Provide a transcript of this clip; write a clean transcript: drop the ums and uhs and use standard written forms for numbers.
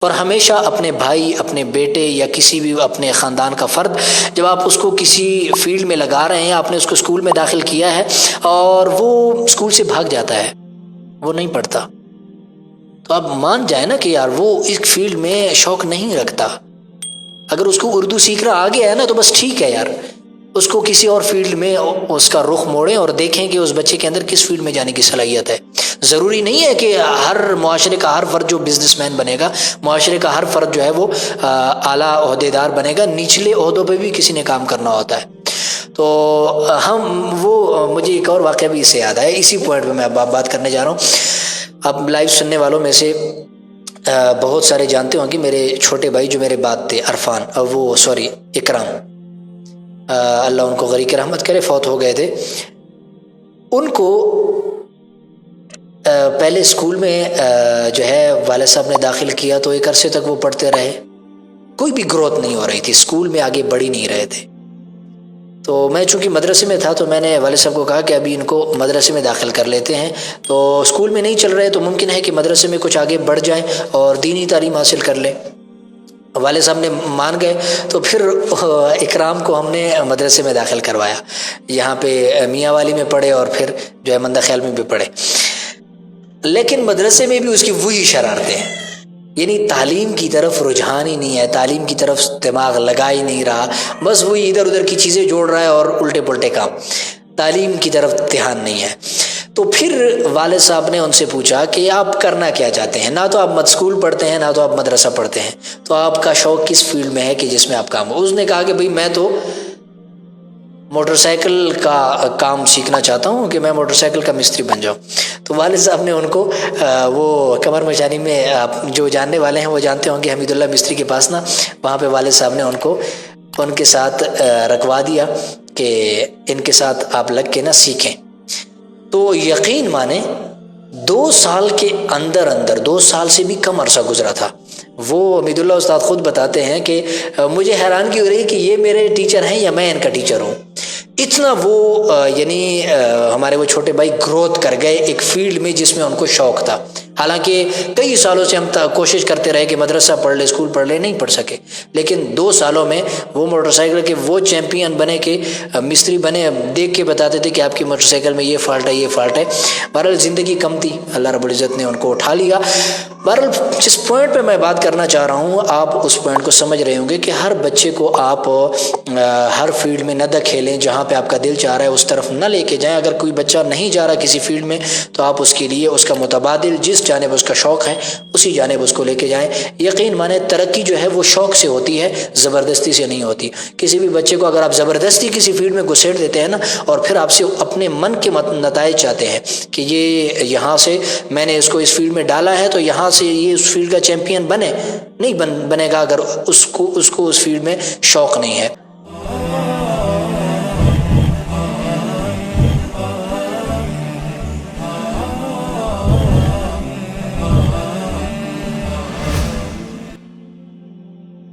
اور ہمیشہ اپنے بھائی، اپنے بیٹے یا کسی بھی اپنے خاندان کا فرد، جب آپ اس کو کسی فیلڈ میں لگا رہے ہیں، آپ نے اس کو اسکول میں داخل کیا ہے اور وہ اسکول سے بھاگ جاتا ہے، وہ نہیں پڑھتا، تو آپ مان جائیں نا کہ یار وہ اس فیلڈ میں شوق نہیں رکھتا. اگر اس کو اردو سیکھنا آ گیا ہے نا تو بس ٹھیک ہے یار، اس کو کسی اور فیلڈ میں اس کا رخ موڑیں اور دیکھیں کہ اس بچے کے اندر کس فیلڈ میں جانے کی صلاحیت ہے. ضروری نہیں ہے کہ ہر معاشرے کا ہر فرد جو بزنس مین بنے گا، معاشرے کا ہر فرد جو ہے وہ اعلیٰ عہدے دار بنے گا، نچلے عہدوں پہ بھی کسی نے کام کرنا ہوتا ہے. تو مجھے ایک اور واقعہ بھی اس سے یاد آیا، اسی پوائنٹ پہ میں اب بات کرنے جا رہا ہوں. اب لائیو سننے والوں میں سے بہت سارے جانتے ہوں گے میرے چھوٹے بھائی جو میرے بعد تھے، عرفان، اکرام، اللہ ان کو غریق رحمت کرے، فوت ہو گئے تھے. ان کو پہلے اسکول میں جو ہے والد صاحب نے داخل کیا تو ایک عرصے تک وہ پڑھتے رہے، کوئی بھی گروتھ نہیں ہو رہی تھی، اسکول میں آگے بڑھ ہی نہیں رہے تھے. تو میں چونکہ مدرسے میں تھا تو میں نے والد صاحب کو کہا کہ ابھی ان کو مدرسے میں داخل کر لیتے ہیں، تو اسکول میں نہیں چل رہے تو ممکن ہے کہ مدرسے میں کچھ آگے بڑھ جائیں اور دینی تعلیم حاصل کر لیں. والد صاحب نے مان گئے تو پھر اکرام کو ہم نے مدرسے میں داخل کروایا، یہاں پہ میاں والی میں پڑھے اور پھر جو ہے مندہ خیال میں بھی پڑھے. لیکن مدرسے میں بھی اس کی وہی شرارتیں ہیں، یعنی تعلیم کی طرف رجحان ہی نہیں ہے، تعلیم کی طرف دماغ لگا ہی نہیں رہا، بس وہی ادھر ادھر کی چیزیں جوڑ رہا ہے اور الٹے پلٹے کام، تعلیم کی طرف دھیان نہیں ہے. تو پھر والد صاحب نے ان سے پوچھا کہ آپ کرنا کیا چاہتے ہیں؟ نہ تو آپ اسکول پڑھتے ہیں، نہ تو آپ مدرسہ پڑھتے ہیں، تو آپ کا شوق کس فیلڈ میں ہے کہ جس میں آپ کام ہو؟ اس نے کہا کہ بھئی میں تو موٹر سائیکل کا کام سیکھنا چاہتا ہوں کہ میں موٹر سائیکل کا مستری بن جاؤں. تو والد صاحب نے ان کو وہ کمر مشانی میں، آپ جو جاننے والے ہیں وہ جانتے ہوں گے، حمید اللہ مستری کے پاس نا، وہاں پہ والد صاحب نے ان کو ان کے ساتھ رکھوا دیا کہ ان کے ساتھ آپ لگ کے نا سیکھیں. تو یقین مانیں 2 سال کے اندر 2 سال سے بھی کم عرصہ گزرا تھا. وہ حمید اللہ استاد خود بتاتے ہیں کہ مجھے حیرانگی ہو رہی کہ یہ میرے ٹیچر ہیں یا میں ان کا ٹیچر ہوں. اتنا وہ یعنی ہمارے وہ چھوٹے بھائی گروتھ کر گئے ایک فیلڈ میں جس میں ان کو شوق تھا. حالانکہ کئی سالوں سے ہم کوشش کرتے رہے کہ مدرسہ پڑھ لے، اسکول پڑھ لے، نہیں پڑھ سکے، لیکن 2 سالوں میں وہ موٹر سائیکل کے وہ چیمپئن بنے کہ مستری بنے، دیکھ کے بتاتے تھے کہ آپ کی موٹر سائیکل میں یہ فالٹ ہے، یہ فالٹ ہے. بہرحال زندگی کم تھی، اللہ رب العزت نے ان کو اٹھا لیا. بہرحال جس پوائنٹ پہ میں بات کرنا چاہ رہا ہوں، آپ اس پوائنٹ کو سمجھ رہے ہوں گے کہ ہر بچے کو آپ ہر فیلڈ میں نہ دکھیلیں، جہاں پہ آپ کا دل چاہ رہا ہے اس طرف نہ لے کے جائیں. اگر کوئی بچہ نہیں جا رہا کسی فیلڈ میں تو آپ اس کے لیے اس کا متبادل جس جانب اس کا شوق ہے اسی جانب اس کو لے کے جائیں. یقین مانیں ترقی جو ہے وہ شوق سے ہوتی ہے، زبردستی سے نہیں ہوتی. کسی بھی بچے کو اگر آپ زبردستی کسی فیلڈ میں گھسیٹ دیتے ہیں نا اور پھر آپ سے اپنے من کے نتائج چاہتے ہیں کہ یہ یہاں سے میں نے اس کو اس فیلڈ میں ڈالا ہے تو یہاں سے یہ اس فیلڈ کا چیمپئن بنے، نہیں بنے گا اگر اس کو اس فیلڈ میں شوق نہیں ہے.